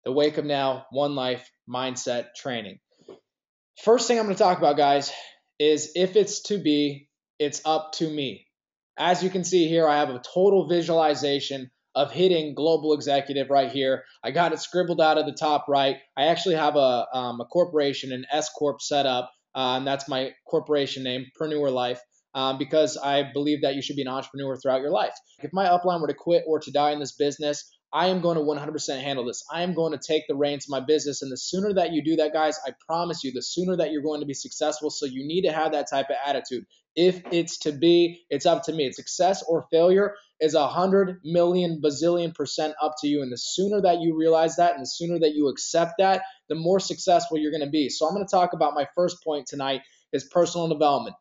the Wake Up Now, One Life Mindset Training. First thing I'm going to talk about, guys, is if it's to be, it's up to me. As you can see here, I have a total visualization of hitting global executive right here. I got it scribbled out at the top right. I actually have a corporation, an S Corp set up, and that's my corporation name, Preneur Life, because I believe that you should be an entrepreneur throughout your life. If my upline were to quit or to die in this business, I am going to 100% handle this. I am going to take the reins of my business. And the sooner that you do that, guys, I promise you, the sooner that you're going to be successful. So you need to have that type of attitude. If it's to be, it's up to me. Success or failure is 100 million bazillion % up to you. And the sooner that you realize that and the sooner that you accept that, the more successful you're going to be. So I'm going to talk about my first point tonight is personal development.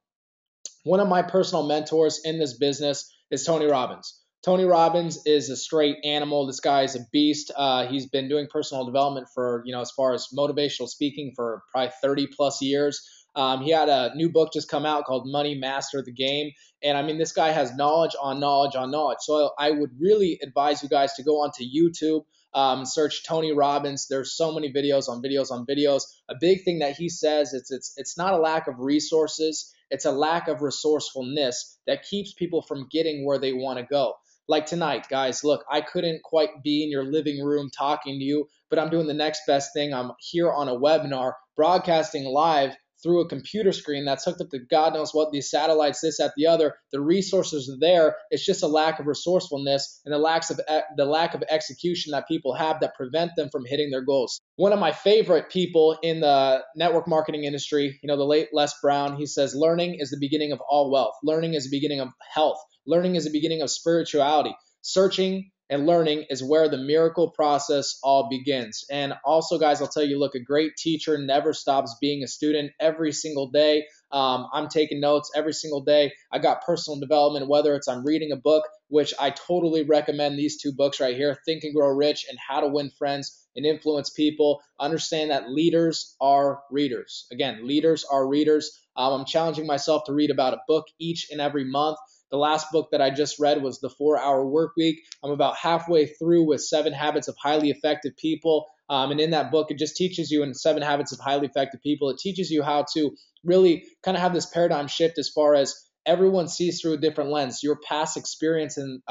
One of my personal mentors in this business is Tony Robbins. Tony Robbins is a straight animal. This guy is a beast. He's been doing personal development for, as far as motivational speaking for probably 30 plus years. He had a new book just come out called Money Master the Game. And I mean, this guy has knowledge on knowledge on knowledge. So I would really advise you guys to go onto YouTube, search Tony Robbins. There's so many videos on videos on videos. A big thing that he says, it's not a lack of resources. It's a lack of resourcefulness that keeps people from getting where they want to go. Like tonight, guys, look, I couldn't quite be in your living room talking to you, but I'm doing the next best thing. I'm here on a webinar, broadcasting live through a computer screen that's hooked up to God knows what, these satellites, this, that, the other. The resources are there. It's just a lack of resourcefulness and the lack of execution that people have that prevent them from hitting their goals. One of my favorite people in the network marketing industry, the late Les Brown, he says, learning is the beginning of all wealth. Learning is the beginning of health. Learning is the beginning of spirituality. Searching and learning is where the miracle process all begins. And also, guys, I'll tell you, look, a great teacher never stops being a student every single day. I'm taking notes every single day. I got personal development, whether it's I'm reading a book, which I totally recommend these two books right here, Think and Grow Rich and How to Win Friends and Influence People. Understand that leaders are readers. Again, leaders are readers. I'm challenging myself to read about a book each and every month. The last book that I just read was The 4-Hour Work Week. I'm about halfway through with 7 Habits of Highly Effective People. And in that book, it just teaches you in 7 Habits of Highly Effective People, it teaches you how to really kind of have this paradigm shift as far as everyone sees through a different lens. Your past experiences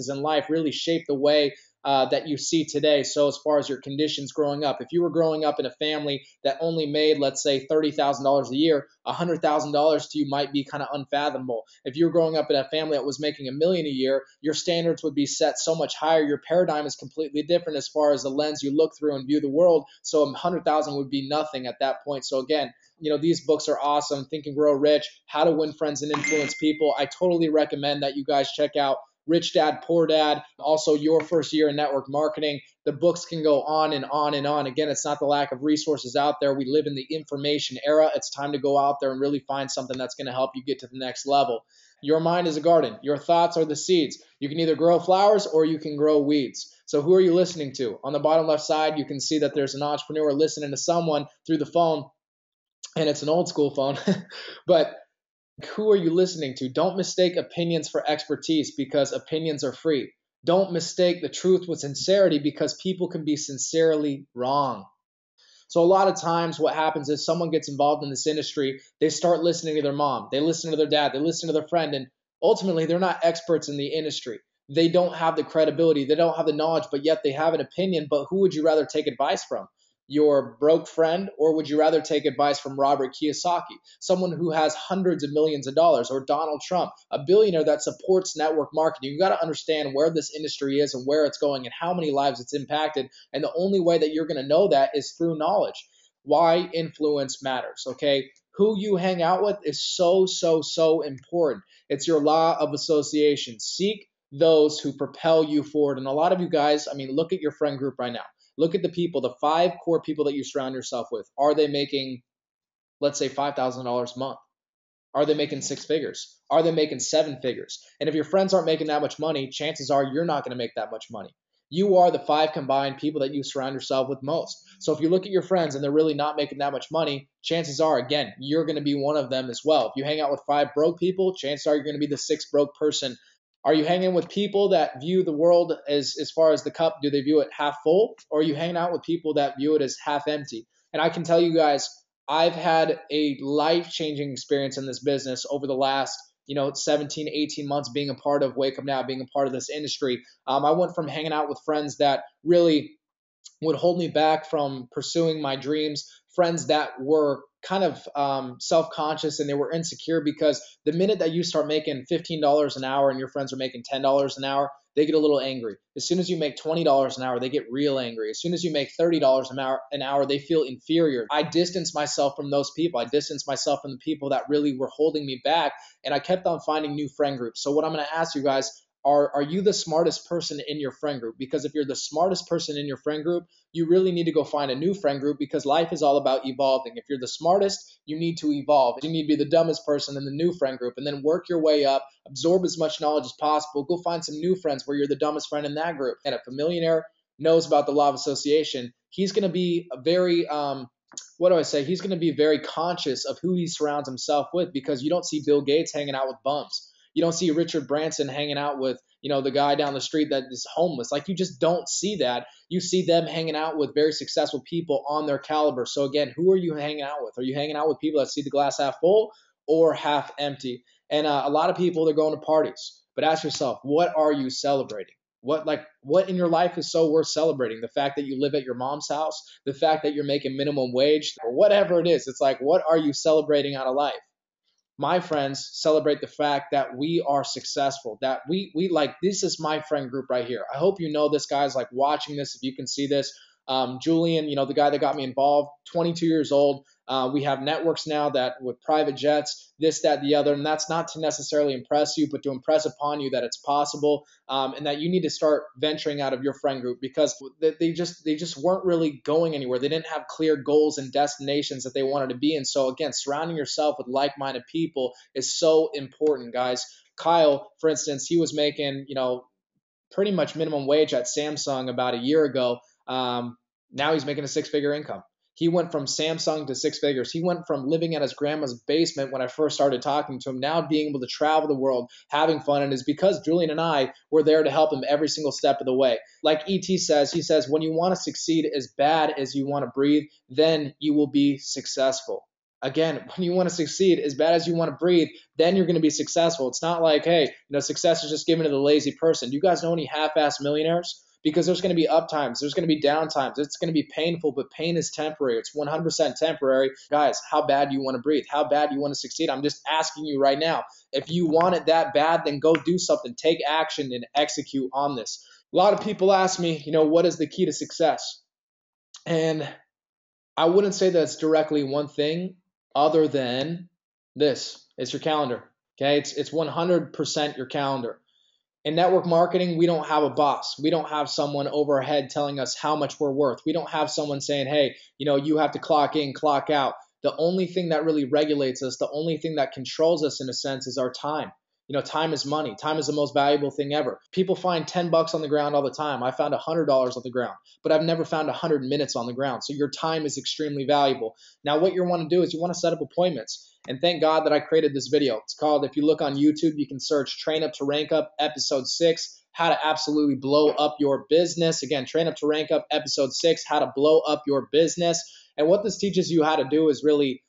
in life really shape the way that you see today. So as far as your conditions growing up, if you were growing up in a family that only made, let's say, $30,000 a year, $100,000 to you might be kind of unfathomable. If you were growing up in a family that was making $1 million a year, your standards would be set so much higher. Your paradigm is completely different as far as the lens you look through and view the world. So 100,000 would be nothing at that point. So again, these books are awesome. Think and Grow Rich, How to Win Friends and Influence People. I totally recommend that you guys check out Rich Dad, Poor Dad, also Your First Year in Network Marketing. The books can go on and on and on. Again, it's not the lack of resources out there. We live in the information era. It's time to go out there and really find something that's going to help you get to the next level. Your mind is a garden. Your thoughts are the seeds. You can either grow flowers or you can grow weeds. So who are you listening to? On the bottom left side, you can see that there's an entrepreneur listening to someone through the phone, and it's an old school phone, but who are you listening to? Don't mistake opinions for expertise because opinions are free. Don't mistake the truth with sincerity because people can be sincerely wrong. So a lot of times what happens is someone gets involved in this industry, they start listening to their mom, they listen to their dad, they listen to their friend, and ultimately they're not experts in the industry. They don't have the credibility, they don't have the knowledge, but yet they have an opinion. But who would you rather take advice from? Your broke friend, or would you rather take advice from Robert Kiyosaki, someone who has hundreds of millions of dollars, or Donald Trump, a billionaire that supports network marketing? You got to understand where this industry is and where it's going and how many lives it's impacted. And the only way that you're going to know that is through knowledge. Why influence matters, okay? Who you hang out with is so, so, so important. It's your law of association. Seek those who propel you forward. And a lot of you guys, look at your friend group right now. Look at the people, the 5 core people that you surround yourself with. Are they making, let's say, $5,000 a month? Are they making 6 figures? Are they making 7 figures? And if your friends aren't making that much money, chances are you're not going to make that much money. You are the 5 combined people that you surround yourself with most. So if you look at your friends and they're really not making that much money, chances are, again, you're going to be one of them as well. If you hang out with 5 broke people, chances are you're going to be the 6th broke person. Are you hanging with people that view the world as far as the cup, do they view it half full? Or are you hanging out with people that view it as half empty? And I can tell you guys, I've had a life-changing experience in this business over the last 17, 18 months being a part of Wake Up Now, being a part of this industry. I went from hanging out with friends that really would hold me back from pursuing my dreams, friends that were kind of self-conscious and they were insecure because the minute that you start making $15 an hour and your friends are making $10 an hour, they get a little angry. As soon as you make $20 an hour, they get real angry. As soon as you make $30 an hour, they feel inferior. I distanced myself from those people. I distanced myself from the people that really were holding me back, and I kept on finding new friend groups. So what I'm going to ask you guys, are you the smartest person in your friend group? Because if you're the smartest person in your friend group, you really need to go find a new friend group, because life is all about evolving. If you're the smartest, you need to evolve. You need to be the dumbest person in the new friend group, and then work your way up, absorb as much knowledge as possible, go find some new friends where you're the dumbest friend in that group. And if a millionaire knows about the law of association, he's going to be a very he's going to be very conscious of who he surrounds himself with, because you don't see Bill Gates hanging out with bums. You don't see Richard Branson hanging out with, the guy down the street that is homeless. Like, you just don't see that. You see them hanging out with very successful people on their caliber. So again, who are you hanging out with? Are you hanging out with people that see the glass half full or half empty? And a lot of people, they're going to parties. But ask yourself, what are you celebrating? What in your life is so worth celebrating? The fact that you live at your mom's house, the fact that you're making minimum wage, or whatever it is. It's like, what are you celebrating out of life? My friends celebrate the fact that we are successful, that we like, this is my friend group right here. I hope you know this guy's like watching this, if you can see this. Julian, the guy that got me involved, 22 years old. We have networks now that with private jets, this, that, the other, and that's not to necessarily impress you, but to impress upon you that it's possible, and that you need to start venturing out of your friend group, because they just weren't really going anywhere. They didn't have clear goals and destinations that they wanted to be in. So again, surrounding yourself with like-minded people is so important, guys. Kyle, for instance, he was making, pretty much minimum wage at Samsung about a year ago. Now he's making a six-figure income. He went from Samsung to six figures. He went from living at his grandma's basement when I first started talking to him, now being able to travel the world, having fun. And it's because Julian and I were there to help him every single step of the way. Like E.T. says, he says, when you want to succeed as bad as you want to breathe, then you will be successful. Again, when you want to succeed as bad as you want to breathe, then you're going to be successful. It's not like, hey, success is just given to the lazy person. Do you guys know any half-ass millionaires? Because there's going to be up times, there's going to be down times, it's going to be painful, but pain is temporary. It's 100% temporary. Guys, how bad do you want to breathe? How bad do you want to succeed? I'm just asking you right now. If you want it that bad, then go do something. Take action and execute on this. A lot of people ask me, what is the key to success? And I wouldn't say that it's directly one thing other than this. It's your calendar. Okay, it's 100% your calendar. In network marketing, we don't have a boss. We don't have someone over our head telling us how much we're worth. We don't have someone saying, hey, you have to clock in, clock out. The only thing that really regulates us, the only thing that controls us in a sense, is our time. Time is money. Time is the most valuable thing ever. People find $10 on the ground all the time. I found $100 on the ground, but I've never found 100 minutes on the ground. So your time is extremely valuable. Now, what you want to do is you want to set up appointments. And thank God that I created this video. It's called, if you look on YouTube, you can search Train Up to Rank Up, episode 6, how to absolutely blow up your business. Again, Train Up to Rank Up, episode 6, how to blow up your business. And what this teaches you how to do is really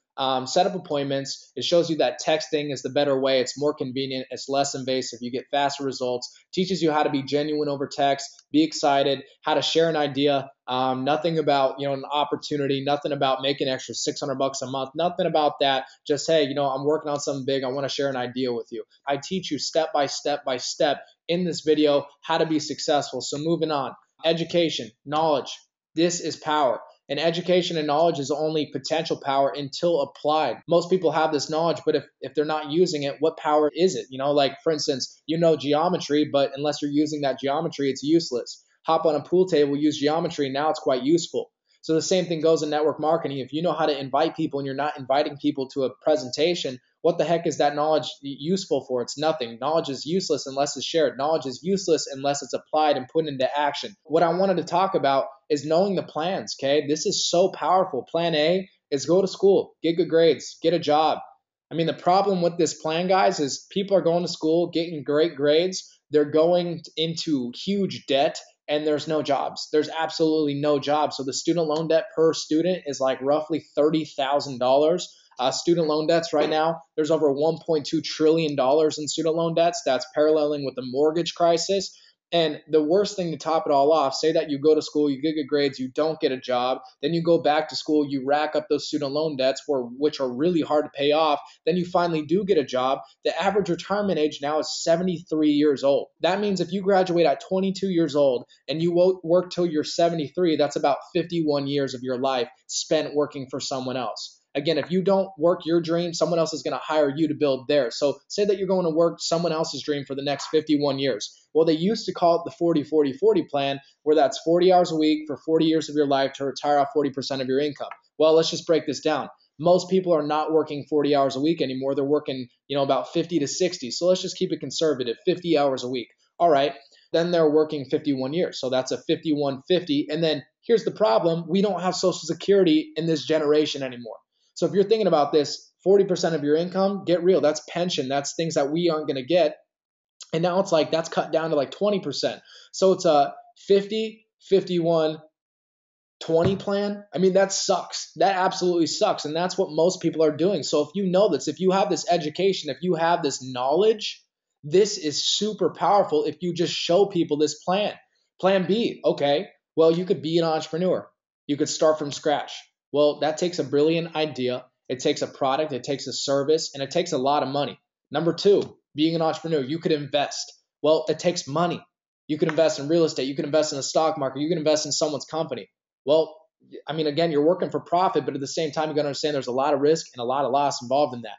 set up appointments. It shows you that texting is the better way. It's more convenient. It's less invasive. You get faster results. Teaches you how to be genuine over text, be excited, how to share an idea. Nothing about, an opportunity, nothing about making extra $600 a month, nothing about that. Just, hey, I'm working on something big. I want to share an idea with you. I teach you step by step by step in this video how to be successful. So moving on, education, knowledge, this is power. And education and knowledge is only potential power until applied. Most people have this knowledge, but if they're not using it, what power is it? Like, for instance, geometry, but unless you're using that geometry, it's useless. Hop on a pool table, use geometry, now it's quite useful. So the same thing goes in network marketing. If you know how to invite people and you're not inviting people to a presentation, what the heck is that knowledge useful for? It's nothing. Knowledge is useless unless it's shared. Knowledge is useless unless it's applied and put into action. What I wanted to talk about is knowing the plans, okay? This is so powerful. Plan A is go to school, get good grades, get a job. I mean, the problem with this plan, guys, is people are going to school, getting great grades. they're going into huge debt and there's no jobs. There's absolutely no jobs. So the student loan debt per student is like roughly $30,000. Student loan debts right now, there's over $1.2 trillion in student loan debts. That's paralleling with the mortgage crisis. And the worst thing to top it all off, say that you go to school, you get good grades, you don't get a job, then you go back to school, you rack up those student loan debts, which are really hard to pay off, then you finally do get a job. The average retirement age now is 73 years old. That means if you graduate at 22 years old and you work till you're 73, that's about 51 years of your life spent working for someone else. Again, if you don't work your dream, someone else is going to hire you to build theirs. So say that you're going to work someone else's dream for the next 51 years. Well, they used to call it the 40-40-40 plan, where that's 40 hours a week for 40 years of your life to retire off 40% of your income. Well, let's just break this down. Most people are not working 40 hours a week anymore. They're working, about 50 to 60. So let's just keep it conservative, 50 hours a week. All right. Then they're working 51 years. So that's a 51-50. And then here's the problem. We don't have Social Security in this generation anymore. So if you're thinking about this, 40% of your income, get real. That's pension. That's things that we aren't going to get. And now it's like that's cut down to like 20%. So it's a 50, 51, 20 plan. I mean, that sucks. That absolutely sucks. And that's what most people are doing. So if you know this, if you have this education, if you have this knowledge, this is super powerful if you just show people this plan. Plan B, okay, well, you could be an entrepreneur. You could start from scratch. Well, that takes a brilliant idea. It takes a product, it takes a service, and it takes a lot of money. Number two, being an entrepreneur, you could invest. Well, it takes money. You could invest in real estate. You could invest in the stock market. You could invest in someone's company. Well, I mean, again, you're working for profit, but at the same time, you got to understand there's a lot of risk and a lot of loss involved in that.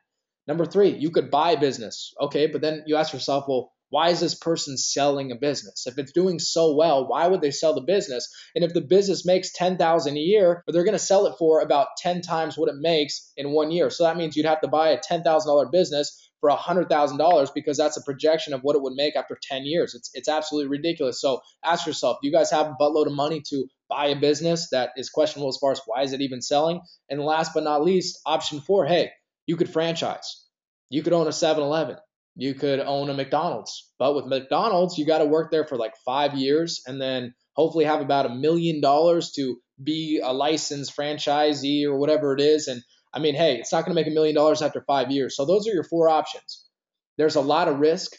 Number three, you could buy a business. Okay, but then you ask yourself, well, why is this person selling a business? If it's doing so well, why would they sell the business? And if the business makes $10,000 a year, they're going to sell it for about 10 times what it makes in 1 year. So that means you'd have to buy a $10,000 business for $100,000 because that's a projection of what it would make after 10 years. It's absolutely ridiculous. So ask yourself, do you guys have a buttload of money to buy a business that is questionable as far as why is it even selling? And last but not least, option four, hey, you could franchise. You could own a 7-Eleven. You could own a McDonald's. But with McDonald's, you got to work there for like 5 years and then hopefully have about $1 million to be a licensed franchisee or whatever it is. And I mean, hey, it's not going to make $1 million after 5 years. So those are your four options. There's a lot of risk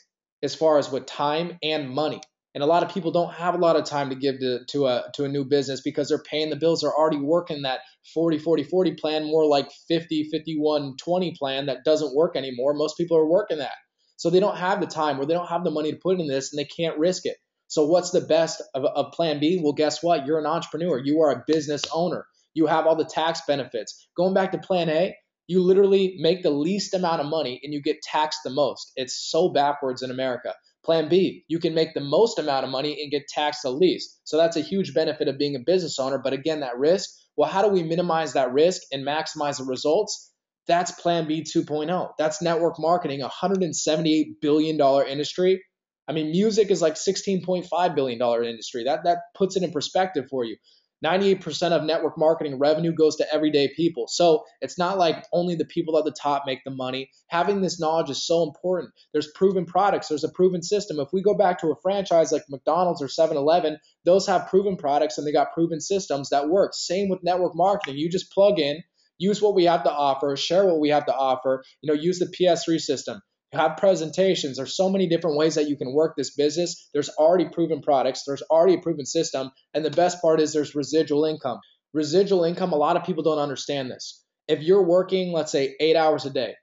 as far as with time and money. And a lot of people don't have a lot of time to give to a new business because they're paying the bills. They're already working that 40-40-40 plan, more like 50-51-20 plan that doesn't work anymore. Most people are working that. So they don't have the time or they don't have the money to put in this and they can't risk it. So what's the best of plan B? Well, guess what? You're an entrepreneur. You are a business owner. You have all the tax benefits. Going back to plan A, you literally make the least amount of money and you get taxed the most. It's so backwards in America. Plan B, you can make the most amount of money and get taxed the least. So that's a huge benefit of being a business owner. But again, that risk, well, how do we minimize that risk and maximize the results? That's Plan B 2.0. That's network marketing, a $178 billion industry. I mean, music is like $16.5 billion industry. That puts it in perspective for you. 98% of network marketing revenue goes to everyday people. So it's not like only the people at the top make the money. Having this knowledge is so important. There's proven products. There's a proven system. If we go back to a franchise like McDonald's or 7-Eleven, those have proven products and they got proven systems that work. Same with network marketing. You just plug in, use what we have to offer, share what we have to offer, use the PS3 system. Have presentations. There's so many different ways that you can work this business. There's already proven products. There's already a proven system. And the best part is there's residual income. Residual income, a lot of people don't understand this. If you're working, let's say 8 hours a day,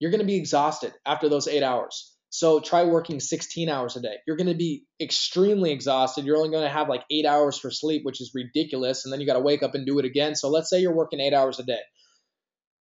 you're going to be exhausted after those 8 hours. So try working 16 hours a day. You're going to be extremely exhausted. You're only going to have like 8 hours for sleep, which is ridiculous. And then you got to wake up and do it again. So let's say you're working 8 hours a day.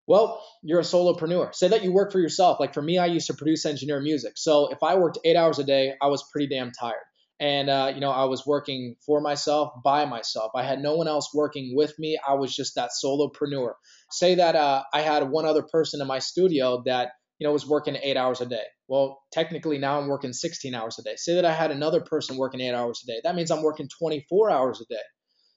Well, you're a solopreneur. Say that you work for yourself. Like for me, I used to produce engineer music. So if I worked 8 hours a day, I was pretty damn tired. And, I was working for myself, by myself. I had no one else working with me. I was just that solopreneur. Say that I had one other person in my studio that, was working 8 hours a day. Well, technically now I'm working 16 hours a day. Say that I had another person working 8 hours a day. That means I'm working 24 hours a day.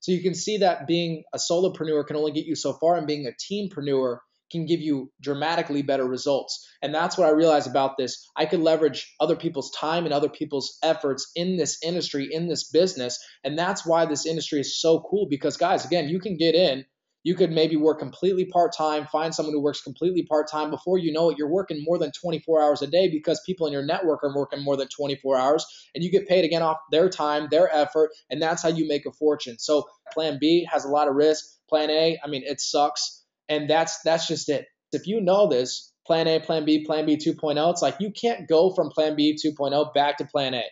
So you can see that being a solopreneur can only get you so far, and being a teampreneur, can give you dramatically better results. And that's what I realized about this. I could leverage other people's time and other people's efforts in this industry, in this business. And that's why this industry is so cool because, guys, again, you can get in. You could maybe work completely part-time, find someone who works completely part-time. Before you know it, you're working more than 24 hours a day because people in your network are working more than 24 hours, and you get paid again off their time, their effort, and that's how you make a fortune. So plan B has a lot of risk. Plan A, I mean, it sucks, and that's just it. If you know this, plan A, plan B 2.0, it's like you can't go from plan B 2.0 back to plan A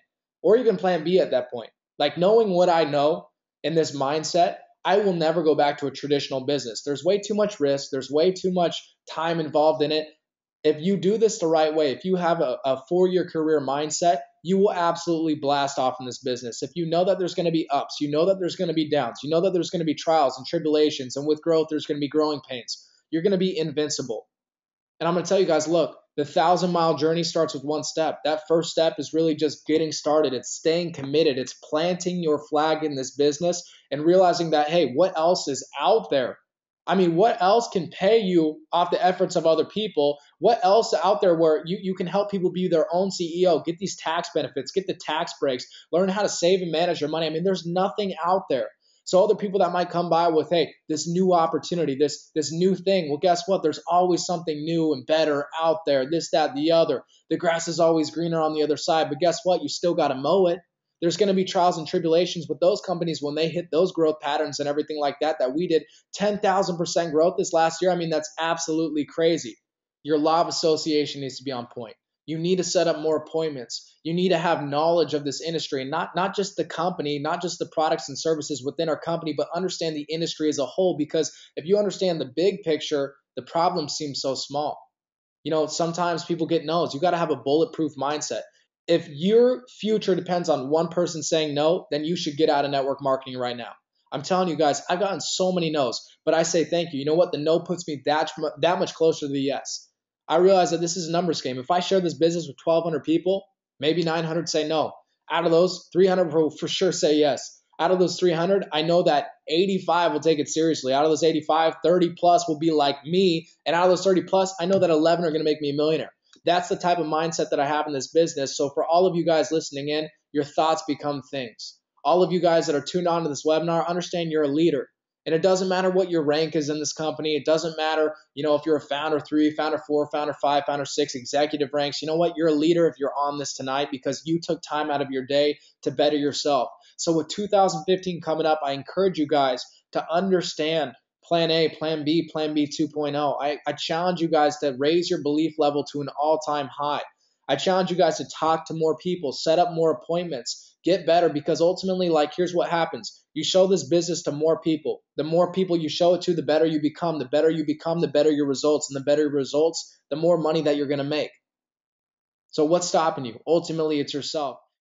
or even plan B at that point. Like knowing what I know in this mindset, I will never go back to a traditional business. There's way too much risk. There's way too much time involved in it. If you do this the right way, if you have a 4-year career mindset, you will absolutely blast off in this business. If you know that there's going to be ups, you know that there's going to be downs, you know that there's going to be trials and tribulations, and with growth, there's going to be growing pains. You're going to be invincible. And I'm going to tell you guys, look, the 1,000-mile journey starts with one step. That first step is really just getting started. It's staying committed. It's planting your flag in this business and realizing that, hey, what else is out there? I mean, what else can pay you off the efforts of other people? What else out there where you can help people be their own CEO, get these tax benefits, get the tax breaks, learn how to save and manage your money? I mean, there's nothing out there. So other people that might come by with, hey, this new opportunity, this new thing. Well, guess what? There's always something new and better out there, this, that, the other. The grass is always greener on the other side. But guess what? You still got to mow it. There's going to be trials and tribulations with those companies when they hit those growth patterns and everything like that we did. 10,000% growth this last year. I mean, that's absolutely crazy. Your law of association needs to be on point. You need to set up more appointments. You need to have knowledge of this industry, and not just the company, not just the products and services within our company, but understand the industry as a whole. Because if you understand the big picture, the problem seems so small. You know, sometimes people get no's. You got to have a bulletproof mindset. If your future depends on one person saying no, then you should get out of network marketing right now. I'm telling you guys, I've gotten so many no's, but I say thank you. You know what? The no puts me that much closer to the yes. I realize that this is a numbers game. If I share this business with 1,200 people, maybe 900 say no. Out of those, 300 will for sure say yes. Out of those 300, I know that 85 will take it seriously. Out of those 85, 30 plus will be like me. And out of those 30 plus, I know that 11 are going to make me a millionaire. That's the type of mindset that I have in this business. So for all of you guys listening in, your thoughts become things. All of you guys that are tuned on to this webinar, understand you're a leader. And it doesn't matter what your rank is in this company. It doesn't matter, if you're a founder 3, founder 4, founder 5, founder 6, executive ranks. You know what? You're a leader if you're on this tonight because you took time out of your day to better yourself. So with 2015 coming up, I encourage you guys to understand plan A, plan B 2.0. I challenge you guys to raise your belief level to an all-time high. I challenge you guys to talk to more people, set up more appointments, get better, because ultimately, here's what happens. You show this business to more people. The more people you show it to, the better you become. The better you become, the better your results. And the better your results, the more money that you're going to make. So what's stopping you? Ultimately, it's yourself.